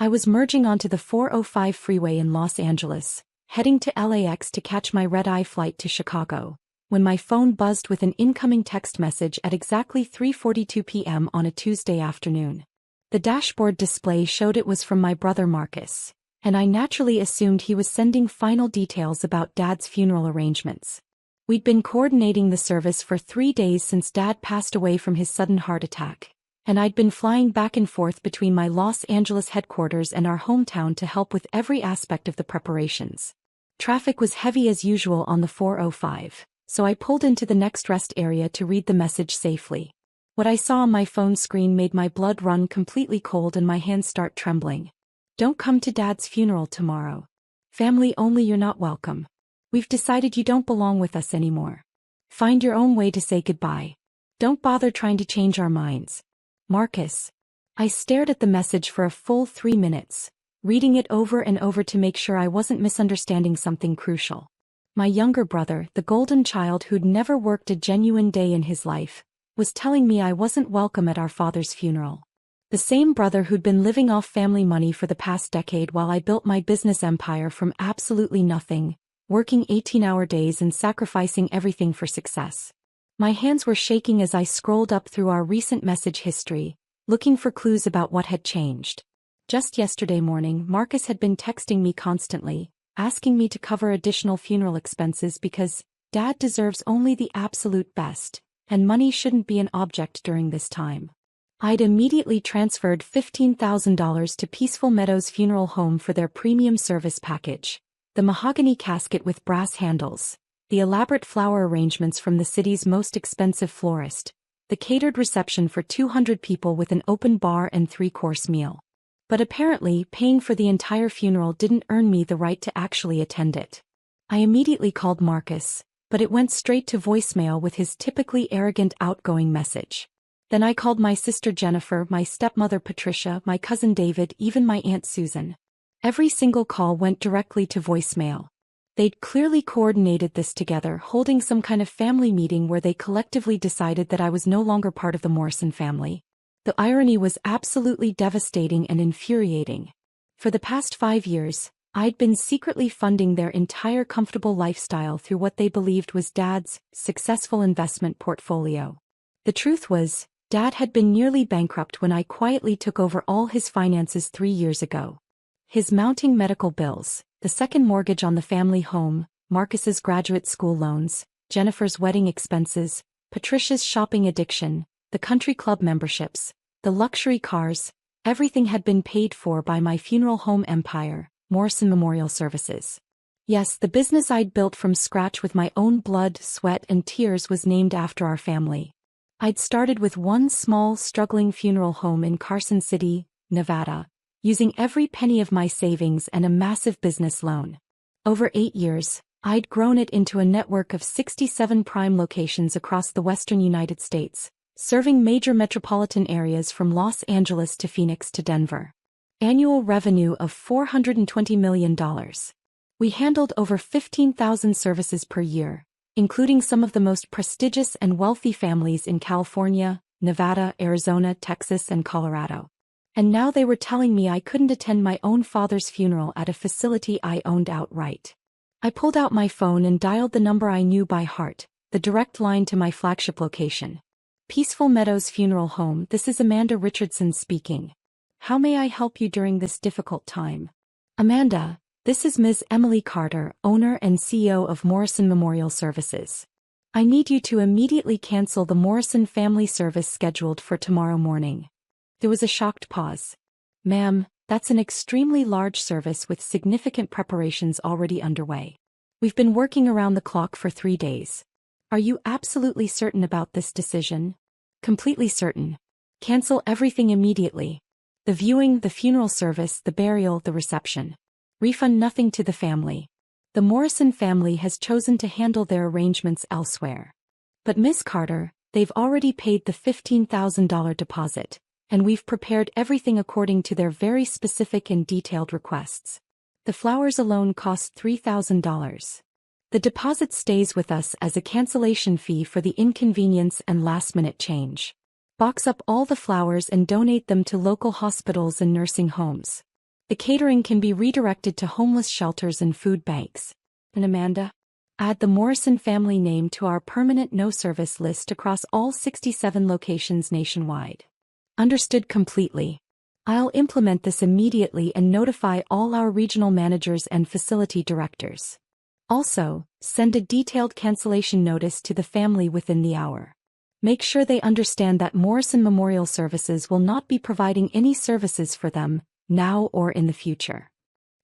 I was merging onto the 405 freeway in Los Angeles, heading to LAX to catch my red-eye flight to Chicago, when my phone buzzed with an incoming text message at exactly 3:42 p.m. on a Tuesday afternoon. The dashboard display showed it was from my brother Marcus, and I naturally assumed he was sending final details about Dad's funeral arrangements. We'd been coordinating the service for 3 days since Dad passed away from his sudden heart attack, and I'd been flying back and forth between my Los Angeles headquarters and our hometown to help with every aspect of the preparations. Traffic was heavy as usual on the 405, so I pulled into the next rest area to read the message safely. What I saw on my phone screen made my blood run completely cold and my hands start trembling. Don't come to Dad's funeral tomorrow. Family only, you're not welcome. We've decided you don't belong with us anymore. Find your own way to say goodbye. Don't bother trying to change our minds. Marcus. I stared at the message for a full 3 minutes, reading it over and over to make sure I wasn't misunderstanding something crucial. My younger brother, the golden child who'd never worked a genuine day in his life, was telling me I wasn't welcome at our father's funeral. The same brother who'd been living off family money for the past decade while I built my business empire from absolutely nothing, working 18-hour days and sacrificing everything for success. My hands were shaking as I scrolled up through our recent message history, looking for clues about what had changed. Just yesterday morning, Marcus had been texting me constantly, asking me to cover additional funeral expenses because Dad deserves only the absolute best, and money shouldn't be an object during this time. I'd immediately transferred $15,000 to Peaceful Meadows Funeral Home for their premium service package, the mahogany casket with brass handles, the elaborate flower arrangements from the city's most expensive florist, the catered reception for 200 people with an open bar and 3-course meal. But apparently, paying for the entire funeral didn't earn me the right to actually attend it. I immediately called Marcus, but it went straight to voicemail with his typically arrogant outgoing message. Then I called my sister Jennifer, my stepmother Patricia, my cousin David, even my Aunt Susan. Every single call went directly to voicemail. They'd clearly coordinated this together, holding some kind of family meeting where they collectively decided that I was no longer part of the Morrison family. The irony was absolutely devastating and infuriating. For the past 5 years, I'd been secretly funding their entire comfortable lifestyle through what they believed was Dad's successful investment portfolio. The truth was, Dad had been nearly bankrupt when I quietly took over all his finances 3 years ago. His mounting medical bills, the second mortgage on the family home, Marcus's graduate school loans, Jennifer's wedding expenses, Patricia's shopping addiction, the country club memberships, the luxury cars, everything had been paid for by my funeral home empire, Morrison Memorial Services. Yes, the business I'd built from scratch with my own blood, sweat, and tears was named after our family. I'd started with one small, struggling funeral home in Carson City, Nevada, using every penny of my savings and a massive business loan. Over 8 years, I'd grown it into a network of 67 prime locations across the western United States, serving major metropolitan areas from Los Angeles to Phoenix to Denver. Annual revenue of $420 million. We handled over 15,000 services per year, including some of the most prestigious and wealthy families in California, Nevada, Arizona, Texas, and Colorado. And now they were telling me I couldn't attend my own father's funeral at a facility I owned outright. I pulled out my phone and dialed the number I knew by heart, the direct line to my flagship location. Peaceful Meadows Funeral Home, this is Amanda Richardson speaking. How may I help you during this difficult time? Amanda, this is Ms. Emily Carter, owner and CEO of Morrison Memorial Services. I need you to immediately cancel the Morrison family service scheduled for tomorrow morning. There was a shocked pause. Ma'am, that's an extremely large service with significant preparations already underway. We've been working around the clock for 3 days. Are you absolutely certain about this decision? Completely certain. Cancel everything immediately. The viewing, the funeral service, the burial, the reception. Refund nothing to the family. The Morrison family has chosen to handle their arrangements elsewhere. But Miss Carter, they've already paid the $15,000 deposit, and we've prepared everything according to their very specific and detailed requests. The flowers alone cost $3,000. The deposit stays with us as a cancellation fee for the inconvenience and last-minute change. Box up all the flowers and donate them to local hospitals and nursing homes. The catering can be redirected to homeless shelters and food banks. And Amanda? Add the Morrison family name to our permanent no-service list across all 67 locations nationwide. Understood completely. I'll implement this immediately and notify all our regional managers and facility directors. Also, send a detailed cancellation notice to the family within the hour. Make sure they understand that Morrison Memorial Services will not be providing any services for them, now or in the future.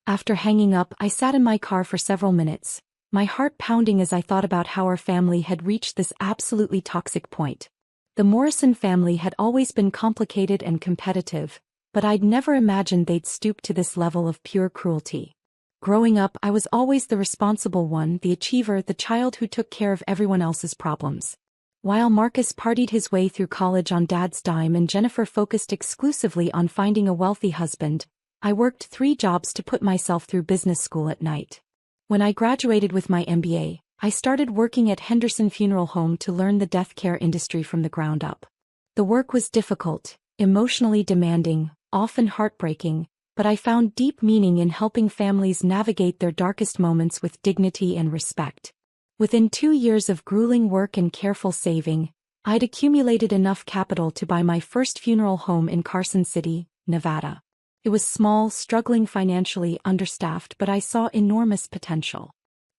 After hanging up, I sat in my car for several minutes, my heart pounding as I thought about how our family had reached this absolutely toxic point. The Morrison family had always been complicated and competitive, but I'd never imagined they'd stoop to this level of pure cruelty. Growing up, I was always the responsible one, the achiever, the child who took care of everyone else's problems. While Marcus partied his way through college on Dad's dime and Jennifer focused exclusively on finding a wealthy husband, I worked 3 jobs to put myself through business school at night. When I graduated with my MBA, I started working at Henderson Funeral Home to learn the death care industry from the ground up. The work was difficult, emotionally demanding, often heartbreaking, but I found deep meaning in helping families navigate their darkest moments with dignity and respect. Within 2 years of grueling work and careful saving, I'd accumulated enough capital to buy my first funeral home in Carson City, Nevada. It was small, struggling financially, understaffed, but I saw enormous potential.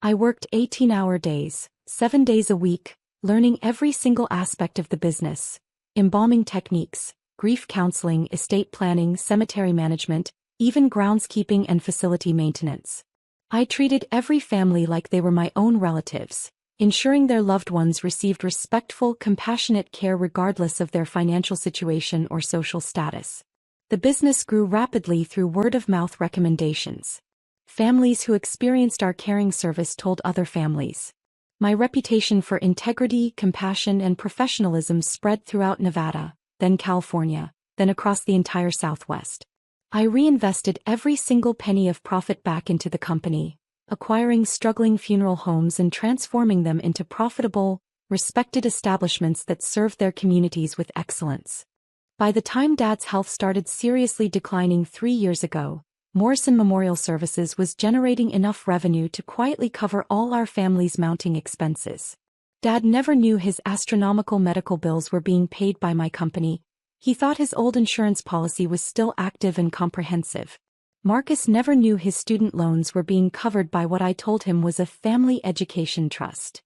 I worked 18-hour days, 7 days a week, learning every single aspect of the business: embalming techniques, grief counseling, estate planning, cemetery management, even groundskeeping and facility maintenance. I treated every family like they were my own relatives, ensuring their loved ones received respectful, compassionate care regardless of their financial situation or social status. The business grew rapidly through word-of-mouth recommendations. Families who experienced our caring service told other families. My reputation for integrity, compassion, and professionalism spread throughout Nevada, then California, then across the entire Southwest. I reinvested every single penny of profit back into the company, acquiring struggling funeral homes and transforming them into profitable, respected establishments that served their communities with excellence. By the time Dad's health started seriously declining 3 years ago, Morrison Memorial Services was generating enough revenue to quietly cover all our family's mounting expenses. Dad never knew his astronomical medical bills were being paid by my company. He thought his old insurance policy was still active and comprehensive. Marcus never knew his student loans were being covered by what I told him was a family education trust.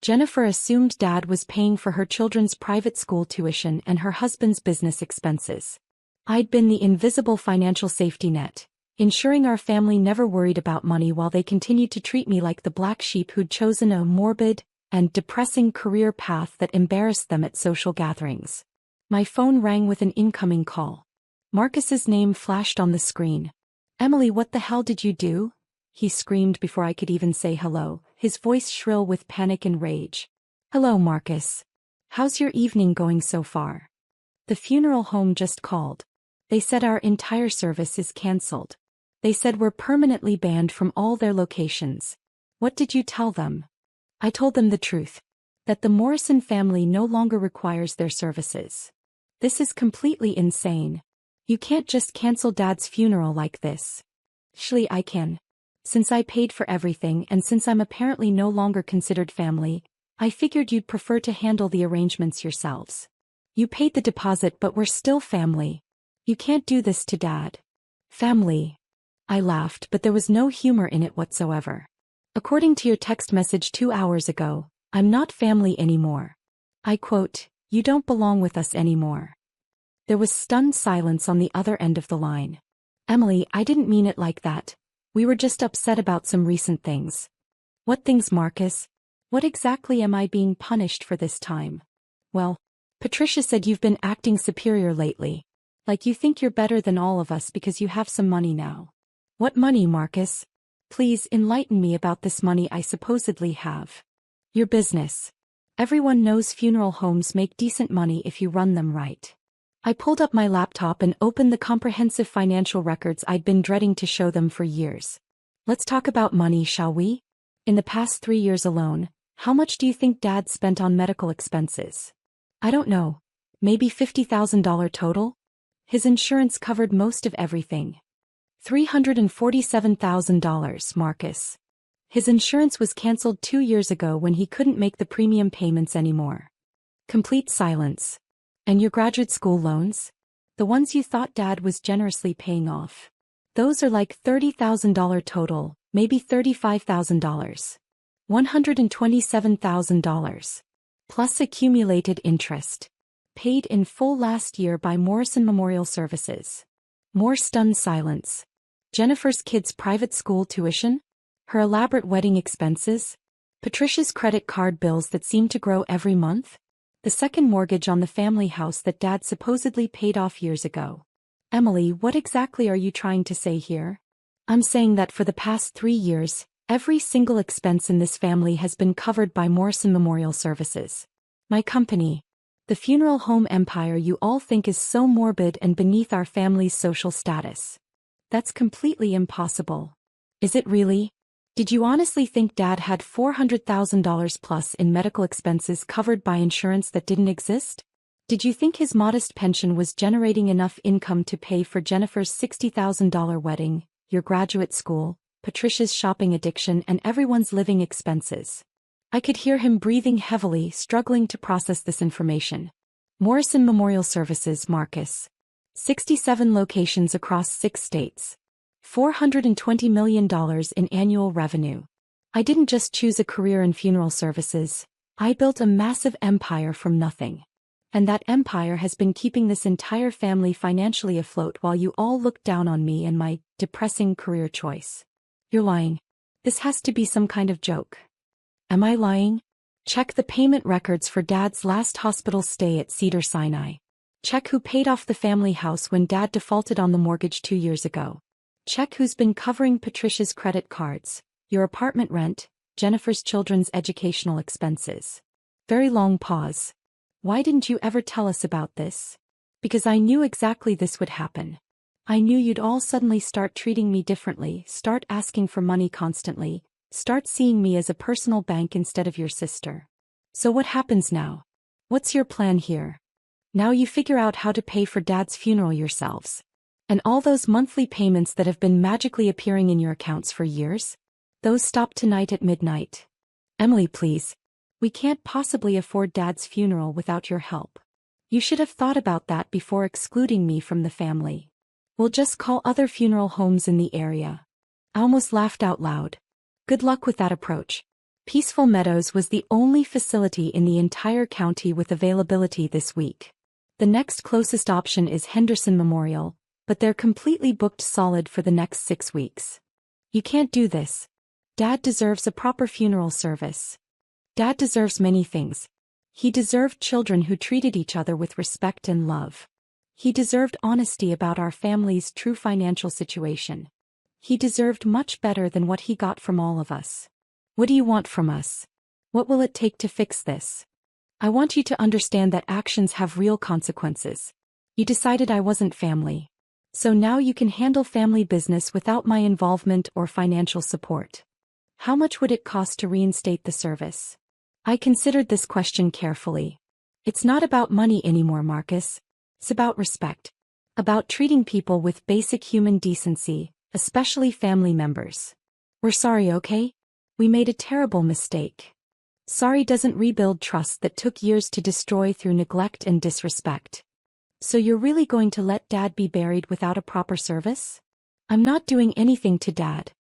Jennifer assumed Dad was paying for her children's private school tuition and her husband's business expenses. I'd been the invisible financial safety net, ensuring our family never worried about money while they continued to treat me like the black sheep who'd chosen a morbid and depressing career path that embarrassed them at social gatherings. My phone rang with an incoming call. Marcus's name flashed on the screen. "Emily, what the hell did you do?" he screamed before I could even say hello, his voice shrill with panic and rage. "Hello, Marcus. How's your evening going so far? The funeral home just called. They said our entire service is canceled. They said we're permanently banned from all their locations. What did you tell them?" I told them the truth. That the Morrison family no longer requires their services. This is completely insane. You can't just cancel Dad's funeral like this. Actually, I can. Since I paid for everything and since I'm apparently no longer considered family, I figured you'd prefer to handle the arrangements yourselves. You paid the deposit, but we're still family. You can't do this to Dad. Family. I laughed, but there was no humor in it whatsoever. According to your text message 2 hours ago, I'm not family anymore. I quote, "You don't belong with us anymore." There was stunned silence on the other end of the line. "Emily, I didn't mean it like that. We were just upset about some recent things." "What things, Marcus? What exactly am I being punished for this time?" "Well, Patricia said you've been acting superior lately. Like you think you're better than all of us because you have some money now." "What money, Marcus? Please enlighten me about this money I supposedly have." "Your business. Everyone knows funeral homes make decent money if you run them right." I pulled up my laptop and opened the comprehensive financial records I'd been dreading to show them for years. "Let's talk about money, shall we? In the past 3 years alone, how much do you think Dad spent on medical expenses?" "I don't know. Maybe $50,000 total? His insurance covered most of everything." $347,000, Marcus. His insurance was canceled 2 years ago when he couldn't make the premium payments anymore. Complete silence. And your graduate school loans? The ones you thought Dad was generously paying off. Those are like $30,000 total, maybe $35,000. $127,000. Plus accumulated interest. Paid in full last year by Morrison Memorial Services. More stunned silence. Jennifer's kids' private school tuition? Her elaborate wedding expenses? Patricia's credit card bills that seem to grow every month? The second mortgage on the family house that Dad supposedly paid off years ago. Emily, what exactly are you trying to say here? I'm saying that for the past 3 years, every single expense in this family has been covered by Morrison Memorial Services. My company. The funeral home empire you all think is so morbid and beneath our family's social status. That's completely impossible. Is it really? Did you honestly think Dad had $400,000 plus in medical expenses covered by insurance that didn't exist? Did you think his modest pension was generating enough income to pay for Jennifer's $60,000 wedding, your graduate school, Patricia's shopping addiction, and everyone's living expenses? I could hear him breathing heavily, struggling to process this information. Morrison Memorial Services, Marcus. 67 locations across 6 states. $420 million in annual revenue. I didn't just choose a career in funeral services, I built a massive empire from nothing. And that empire has been keeping this entire family financially afloat while you all look down on me and my depressing career choice. You're lying. This has to be some kind of joke. Am I lying? Check the payment records for Dad's last hospital stay at Cedars-Sinai. Check who paid off the family house when Dad defaulted on the mortgage 2 years ago. Check who's been covering Patricia's credit cards, your apartment rent, Jennifer's children's educational expenses. Very long pause. Why didn't you ever tell us about this? Because I knew exactly this would happen. I knew you'd all suddenly start treating me differently, start asking for money constantly, start seeing me as a personal bank instead of your sister. So what happens now? What's your plan here? Now you figure out how to pay for Dad's funeral yourselves. And all those monthly payments that have been magically appearing in your accounts for years? Those stop tonight at midnight. Emily, please. We can't possibly afford Dad's funeral without your help. You should have thought about that before excluding me from the family. We'll just call other funeral homes in the area. I almost laughed out loud. Good luck with that approach. Peaceful Meadows was the only facility in the entire county with availability this week. The next closest option is Henderson Memorial, but they're completely booked solid for the next 6 weeks. You can't do this. Dad deserves a proper funeral service. Dad deserves many things. He deserved children who treated each other with respect and love. He deserved honesty about our family's true financial situation. He deserved much better than what he got from all of us. What do you want from us? What will it take to fix this? I want you to understand that actions have real consequences. You decided I wasn't family. So now you can handle family business without my involvement or financial support. How much would it cost to reinstate the service? I considered this question carefully. It's not about money anymore, Marcus. It's about respect. About treating people with basic human decency, especially family members. We're sorry, okay? We made a terrible mistake. Sorry doesn't rebuild trust that took years to destroy through neglect and disrespect. So you're really going to let Dad be buried without a proper service? I'm not doing anything to Dad.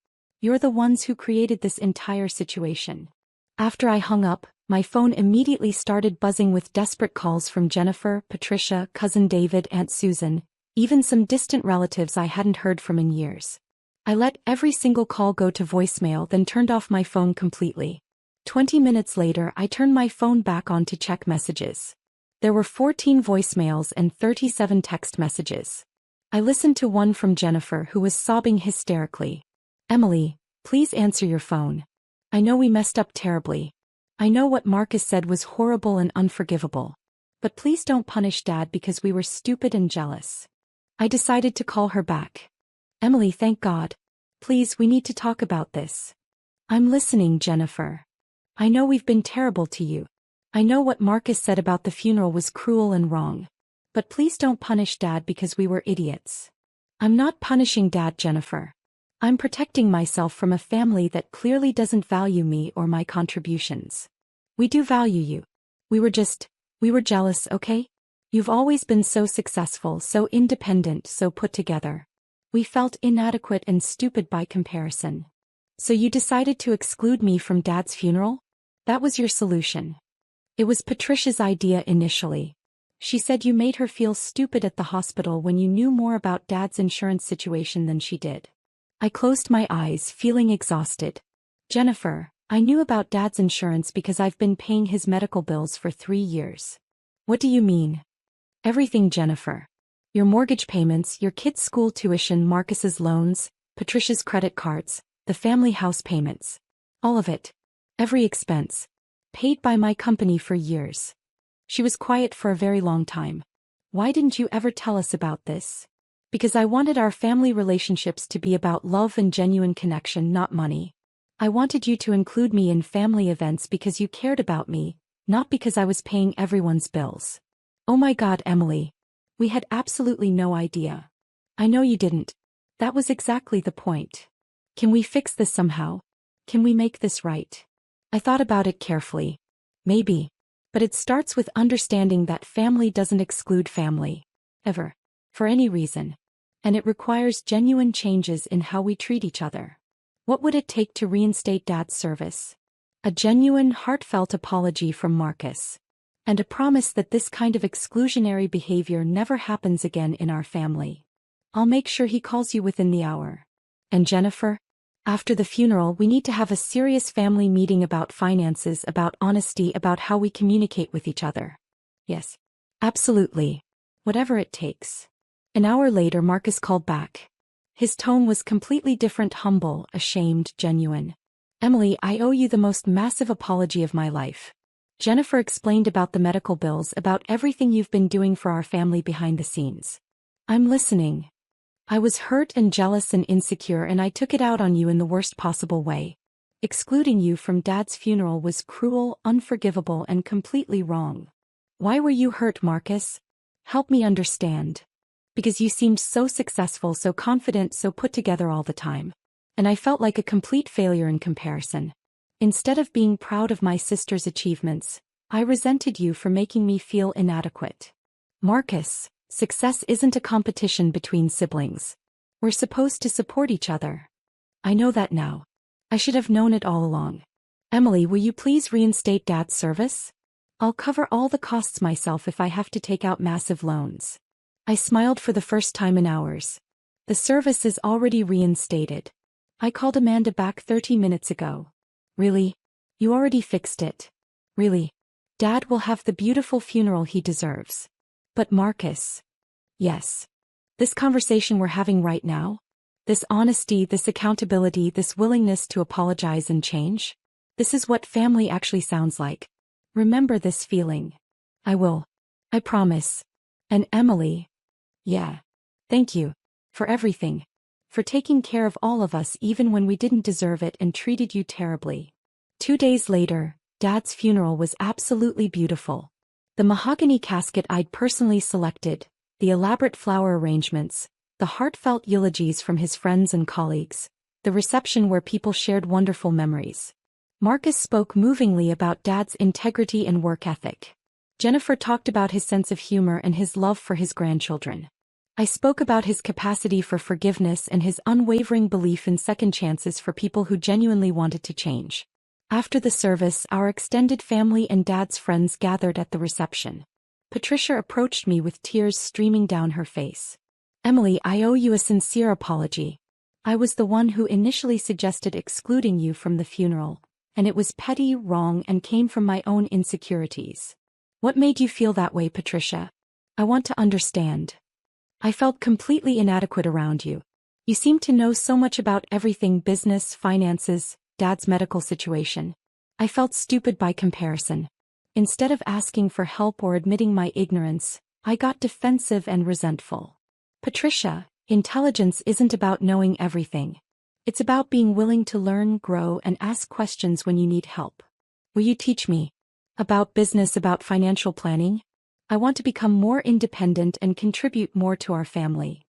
You're the ones who created this entire situation. After I hung up, my phone immediately started buzzing with desperate calls from Jennifer, Patricia, cousin David, Aunt Susan, even some distant relatives I hadn't heard from in years. I let every single call go to voicemail, then turned off my phone completely. 20 minutes later, I turned my phone back on to check messages. There were 14 voicemails and 37 text messages. I listened to one from Jennifer, who was sobbing hysterically. Emily, please answer your phone. I know we messed up terribly. I know what Marcus said was horrible and unforgivable. But please don't punish Dad because we were stupid and jealous. I decided to call her back. Emily, thank God. Please, we need to talk about this. I'm listening, Jennifer. I know we've been terrible to you. I know what Marcus said about the funeral was cruel and wrong. But please don't punish Dad because we were idiots. I'm not punishing Dad, Jennifer. I'm protecting myself from a family that clearly doesn't value me or my contributions. We do value you. We were jealous, okay? You've always been so successful, so independent, so put together. We felt inadequate and stupid by comparison. So you decided to exclude me from Dad's funeral? That was your solution. It was Patricia's idea initially. She said you made her feel stupid at the hospital when you knew more about Dad's insurance situation than she did. I closed my eyes, feeling exhausted. Jennifer, I knew about Dad's insurance because I've been paying his medical bills for 3 years. What do you mean? Everything, Jennifer. Your mortgage payments, your kids' school tuition, Marcus's loans, Patricia's credit cards, the family house payments. All of it. Every expense. Paid by my company for years. She was quiet for a very long time. Why didn't you ever tell us about this? Because I wanted our family relationships to be about love and genuine connection, not money. I wanted you to include me in family events because you cared about me, not because I was paying everyone's bills. Oh my God, Emily. We had absolutely no idea. I know you didn't. That was exactly the point. Can we fix this somehow? Can we make this right? I thought about it carefully. Maybe. But it starts with understanding that family doesn't exclude family. Ever. For any reason. And it requires genuine changes in how we treat each other. What would it take to reinstate Dad's service? A genuine, heartfelt apology from Marcus. And a promise that this kind of exclusionary behavior never happens again in our family. I'll make sure he calls you within the hour. And Jennifer? After the funeral, we need to have a serious family meeting about finances, about honesty, about how we communicate with each other. Yes. Absolutely. Whatever it takes. An hour later, Marcus called back. His tone was completely different, humble, ashamed, genuine. Emily, I owe you the most massive apology of my life. Jennifer explained about the medical bills, about everything you've been doing for our family behind the scenes. I'm listening. I was hurt and jealous and insecure, and I took it out on you in the worst possible way. Excluding you from Dad's funeral was cruel, unforgivable, and completely wrong. Why were you hurt, Marcus? Help me understand. Because you seemed so successful, so confident, so put together all the time. And I felt like a complete failure in comparison. Instead of being proud of my sister's achievements, I resented you for making me feel inadequate. Marcus, success isn't a competition between siblings. We're supposed to support each other. I know that now. I should have known it all along. Emily, will you please reinstate Dad's service? I'll cover all the costs myself if I have to take out massive loans. I smiled for the first time in hours. The service is already reinstated. I called Amanda back 30 minutes ago. Really? You already fixed it? Really? Dad will have the beautiful funeral he deserves. But Marcus. Yes. This conversation we're having right now? This honesty, this accountability, this willingness to apologize and change? This is what family actually sounds like. Remember this feeling. I will. I promise. And Emily. Yeah. Thank you. For everything. For taking care of all of us even when we didn't deserve it and treated you terribly. 2 days later, Dad's funeral was absolutely beautiful. The mahogany casket I'd personally selected, the elaborate flower arrangements, the heartfelt eulogies from his friends and colleagues, the reception where people shared wonderful memories. Marcus spoke movingly about Dad's integrity and work ethic. Jennifer talked about his sense of humor and his love for his grandchildren. I spoke about his capacity for forgiveness and his unwavering belief in second chances for people who genuinely wanted to change. After the service, our extended family and Dad's friends gathered at the reception. Patricia approached me with tears streaming down her face. Emily, I owe you a sincere apology. I was the one who initially suggested excluding you from the funeral, and it was petty, wrong, and came from my own insecurities. What made you feel that way, Patricia? I want to understand. I felt completely inadequate around you. You seemed to know so much about everything: business, finances, Dad's medical situation. I felt stupid by comparison. Instead of asking for help or admitting my ignorance, I got defensive and resentful. Patricia, intelligence isn't about knowing everything. It's about being willing to learn, grow, and ask questions when you need help. Will you teach me? About business, about financial planning? I want to become more independent and contribute more to our family.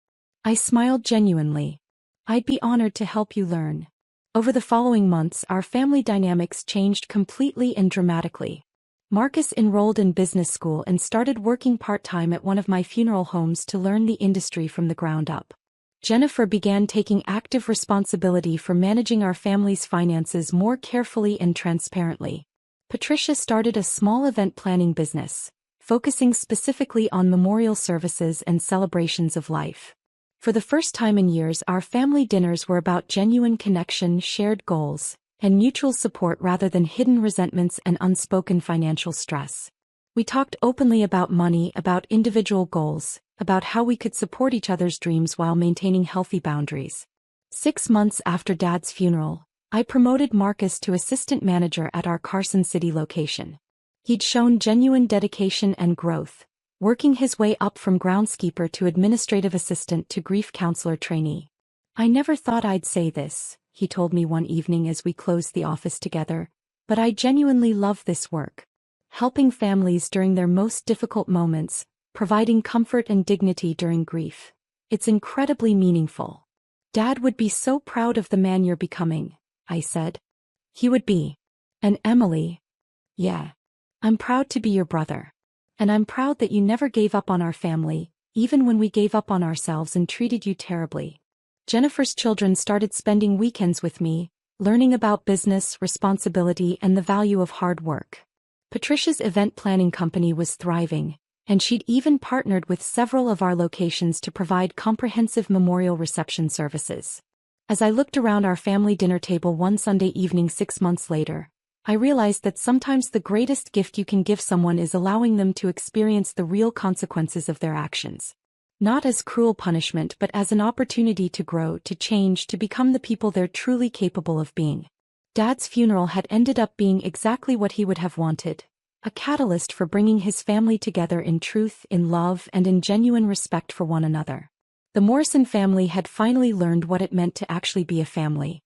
I smiled genuinely. I'd be honored to help you learn. Over the following months, our family dynamics changed completely and dramatically. Marcus enrolled in business school and started working part-time at one of my funeral homes to learn the industry from the ground up. Jennifer began taking active responsibility for managing our family's finances more carefully and transparently. Patricia started a small event planning business, focusing specifically on memorial services and celebrations of life. For the first time in years, our family dinners were about genuine connection, shared goals, and mutual support rather than hidden resentments and unspoken financial stress. We talked openly about money, about individual goals, about how we could support each other's dreams while maintaining healthy boundaries. 6 months after Dad's funeral, I promoted Marcus to assistant manager at our Carson City location. He'd shown genuine dedication and growth, working his way up from groundskeeper to administrative assistant to grief counselor trainee. "I never thought I'd say this," he told me one evening as we closed the office together, "but I genuinely love this work. Helping families during their most difficult moments, providing comfort and dignity during grief. It's incredibly meaningful." "Dad would be so proud of the man you're becoming," I said. "He would be. And Emily?" "Yeah. I'm proud to be your brother. And I'm proud that you never gave up on our family, even when we gave up on ourselves and treated you terribly." Jennifer's children started spending weekends with me, learning about business, responsibility, and the value of hard work. Patricia's event planning company was thriving, and she'd even partnered with several of our locations to provide comprehensive memorial reception services. As I looked around our family dinner table one Sunday evening 6 months later, I realized that sometimes the greatest gift you can give someone is allowing them to experience the real consequences of their actions. Not as cruel punishment but as an opportunity to grow, to change, to become the people they're truly capable of being. Dad's funeral had ended up being exactly what he would have wanted. A catalyst for bringing his family together in truth, in love, and in genuine respect for one another. The Morrison family had finally learned what it meant to actually be a family.